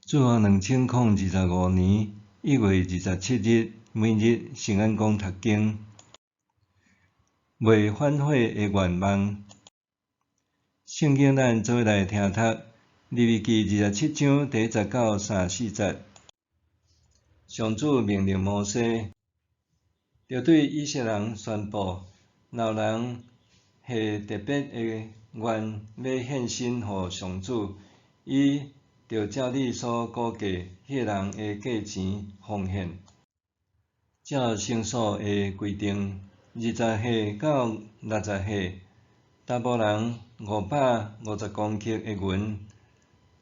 自从2025年1月27日每日圣安宫读经，未反悔的愿望。圣经咱做来听读，利未记27章第10到34节。上主命令摩西，着对以色列人宣布：若有人下特别的愿要献身予上主，伊着照你所估价迄人的价钱奉献。照圣所的规定，20岁到60岁，查甫人550公克的银，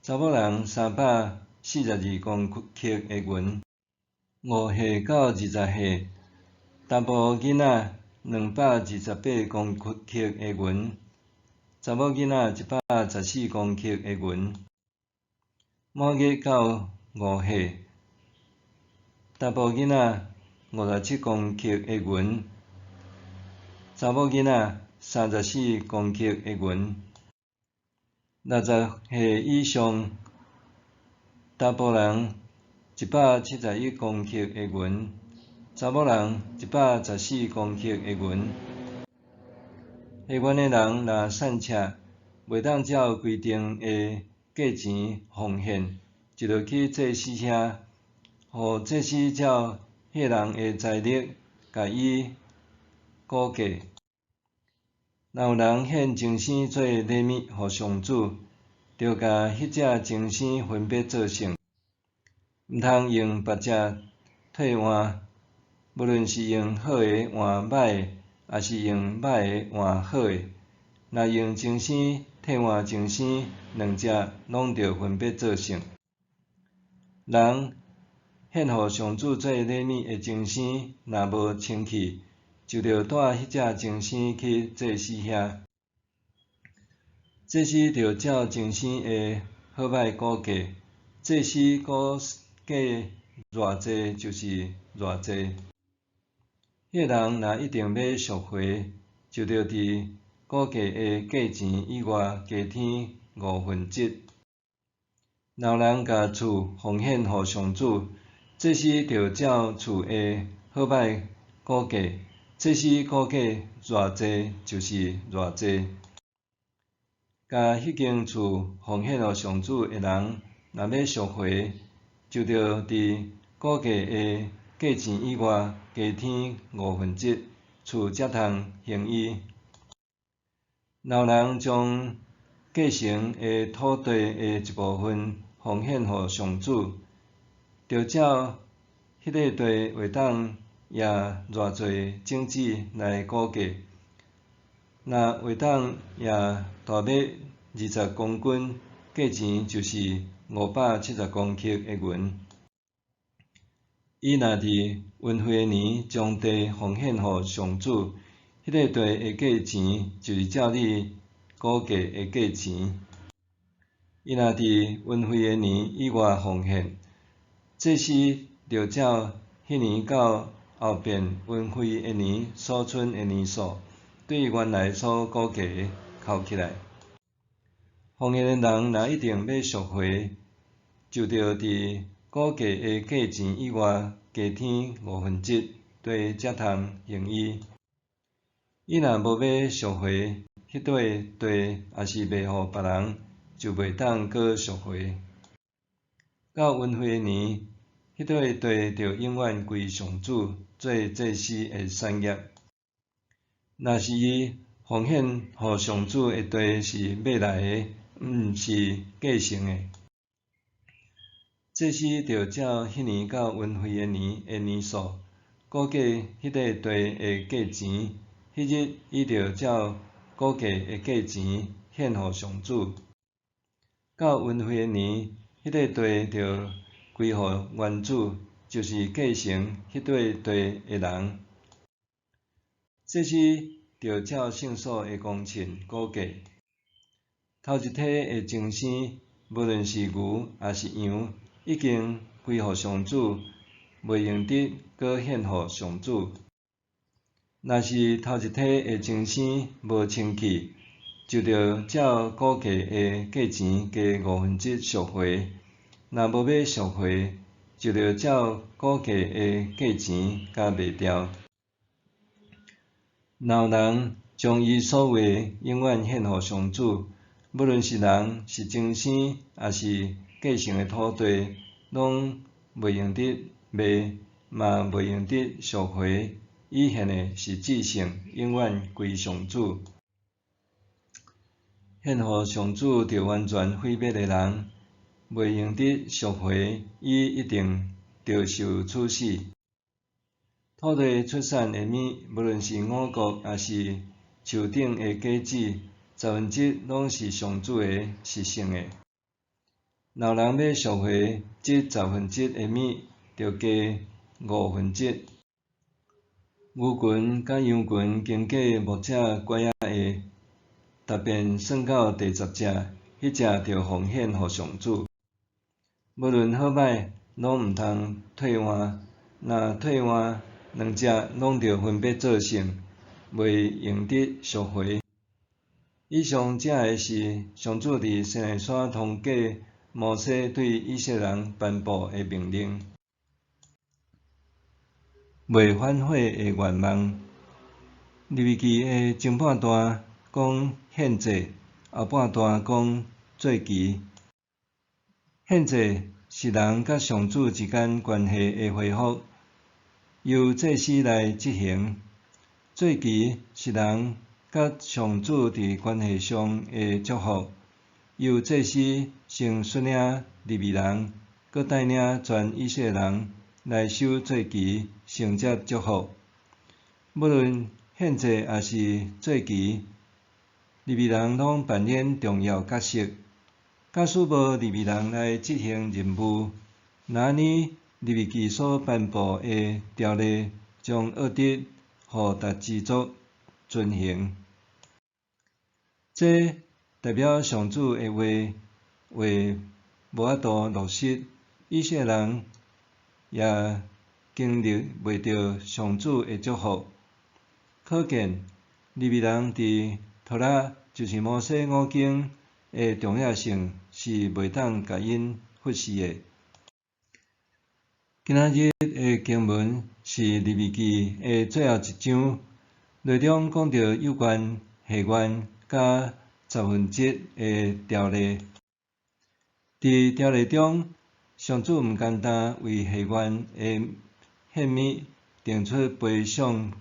查某人342公克的银。5岁到20岁，查甫囡仔228公克的银，查某囡仔114公克的银。满月到5岁，查甫囡仔57公克的银，查某囡仔34公克的银。60岁以上，查甫人171公克的银，查某人114公克的银。下愿的人若散赤，袂当照规定的价钱奉献，就着去祭司遐，予祭司照迄人的财力，甲伊估价。若有人献精生做礼物予上主，着甲迄只精生分别做圣，毋通用别只替换，无论是用好的换歹的，还是用歹的换好的。若用精生替换精生，两者拢着分别做圣。人献予上主做礼物的精生，若无清气，就着带迄只精生去祭司遐。祭司着照精生的好歹估价，祭司估价偌济就是偌济。迄人若一定要赎回，就着伫估价的价钱以外加添1/5。若有人甲厝奉献予上主，祭司着照厝的好歹估价，祭司估价偌济就是偌济。甲迄间厝奉献予上主的人，若要赎回，就着伫估价的价钱以外加添1/5，厝才通行医。若有人将继承的土地的一部分奉献予上主，着照迄个地会当也偌济种子来估价。若会当也大约20公斤，价钱就是570公克的银。伊若伫运费的年将地奉献予上主，迄个地的价钱就是照你估价的价钱。伊若伫运费的年以外奉献，祭司着照迄年到后边运费的年所剩的年数，对原来所估价的扣起来。奉献的人若一定要赎回，就着伫估价的价钱以外加添1/5，地才通行医。伊若无要赎回，迄块地也是卖予别人，就袂当搁赎回。到运费的年，迄块地着永远归上主，做祭司的产业。若是伊奉献予上主的地是买来的，毋是继承的，祭司着照迄年到运费的年的年数，估价迄个地的价钱。迄日伊着照估价的价钱献予上主。到运费的年，迄个地着归予原主，就是继承迄块地的人。祭司着照圣所的工钱估价。头一体的精生，无论是牛还是羊，已经归予上主，袂用得搁献予上主。若是头一体的精生无清气，就着照估价的价钱加1/5赎回，若无要赎回，就着照估价的价钱甲卖掉。若有人将伊所有永远献互上主，无论是人是精生，还是继承的土地，拢袂用得卖，嘛袂用得赎回。伊献的是至圣，永远归上主。献互上主着完全毁灭的人，袂用得赎回，伊一定着受处死。土地出产的物，无论是五谷还是树顶的果子，1/10拢是上主的，是圣的。若有人要赎回这1/10的物，着加1/5。牛群甲羊群经过牧者拐仔下，踏遍算到第10只，迄只着奉献互上主。无论好歹，拢毋通退换。若退换，2只拢着分别做圣，袂用得赎回。以上这个是上主伫西奈山通过摩西对以色列人颁布的命令。袂反悔的愿望。利未记的前半段讲献祭，后半段讲做期。献祭是人甲上主之间关系的恢复，由祭司来执行。做期是人甲上主伫关系上的祝福，由祭司先率领利未人，搁带领全以色列人来守做期，承接祝福。无论献祭还是做期，利未人拢扮演重要角色。假使无利未人来执行任务，那安尼利未记所颁布的条例将恶得互逐支族遵行。这代表上主的话无法度落实，以色列人也经历袂到上主的祝福。可见利未人伫托拉，就是摩西五经的重要性是袂当甲因忽视的。今仔日的经文是利未记的最后一章，内容讲到有关下愿甲10%的条例。伫条例中，上主毋简单为下愿的献物定出赔偿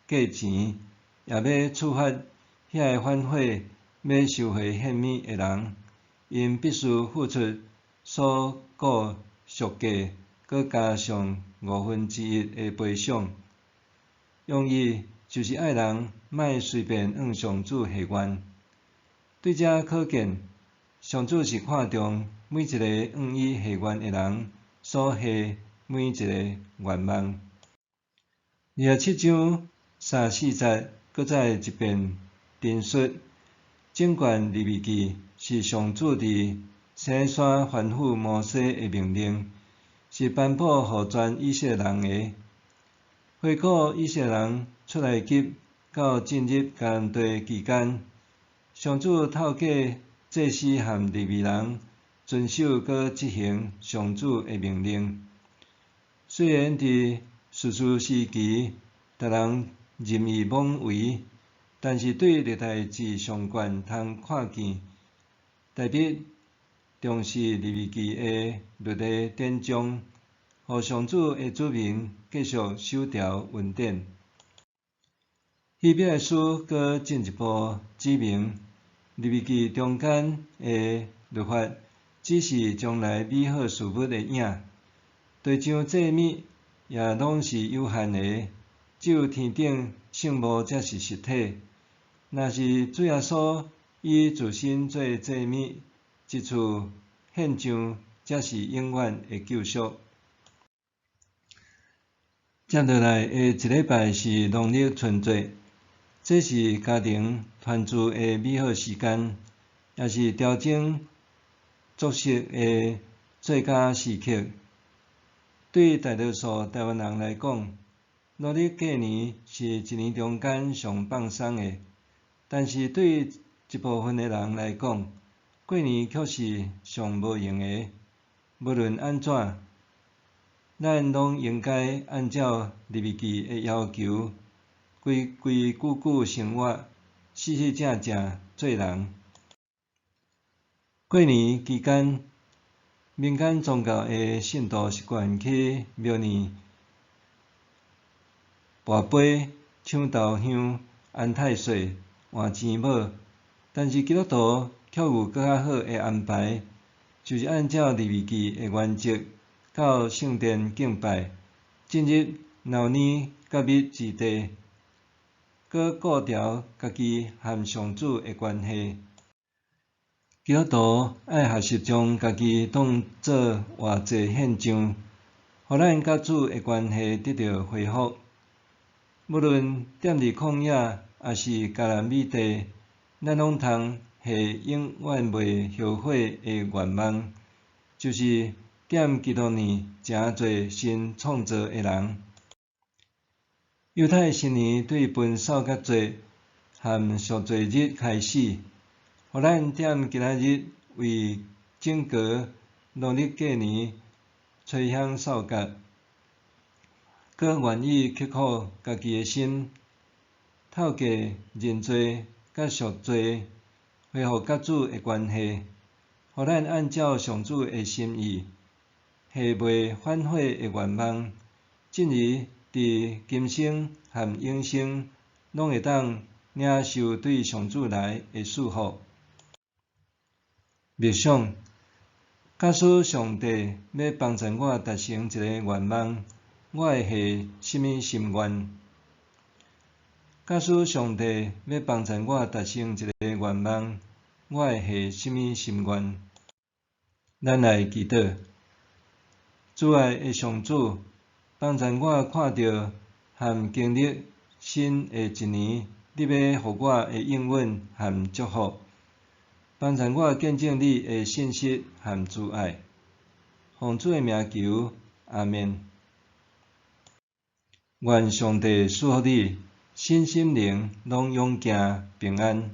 价钱，也要处罚遐个反悔要收回献物的人，因必须付出所估赎价，搁加上1/5的赔偿。用意就是爱人莫随便向上主下愿。对这可见，上主是看重每一个向伊下愿的人所下每一个愿望。27章3、4节搁再一遍陈述，整卷利未记是上主伫西奈山吩咐摩西的命令，是颁布互全以色列人的。回顾以色列人出埃及到进入迦南地期间，上主透过祭司和利未人遵守搁执行上主的命令。虽然伫士师时期，逐人任意妄为，但是对历代志上卷通看见，代表重视利未记的律例典章，互上主的子民继续守条恩典。希伯来书搁进一步指明，利未记中间的律法只是将来美好事物的影，地上祭物也拢是有限的，只有天顶圣母才是实体。若是主耶稣以自身做祭物，一次献上才是永远的救赎。接落来的一礼拜是农历春节，这是家庭团聚的美好时间，也是调整作息的最佳时刻。对大多数台湾人来讲，农历过年是一年中间上放松的，但是对一部分的人来讲，过年却是上无用的。无论安怎，咱拢应该按照利未记的要求，规规矩矩生活，四四正正做人。过年期间，民间宗教的信徒习惯去庙里跋杯、抢头香、安太岁、换钱宝，但是基督徒却有搁较好的安排，就是按照利未记的原则，到圣殿敬拜，进入闹年甲密之地，搁顾牢家己和上主的关系。基督徒爱学习将家己当作活祭献上，互咱甲主的关系得到恢复。无论踮伫旷野，还是迦南美地，咱拢通下永远袂后悔的愿望，就是踮基督里诚侪新创造的人。犹太新年对分扫甲节和赎罪日开始，互咱踮今仔日为整个农历过年吹响扫甲。搁愿意刻苦家己的心，透过认罪甲赎罪，恢复甲主的关系，互咱按照上主的心意，下袂反悔的愿望，进而伫今生和永生，拢会当领受对上主来的祝福。默想，假使上帝要帮助我达成一个愿望，我会下什么心愿？假使上帝要帮助我达成一个愿望，我会下什么心愿？咱来祈祷，主爱的上主，帮助我看到和经历新的一年，你要互我的应允和祝福，帮助我见证你的信息和慈爱。奉主的名求，阿们。愿上帝赐福你，身心灵拢永行平安。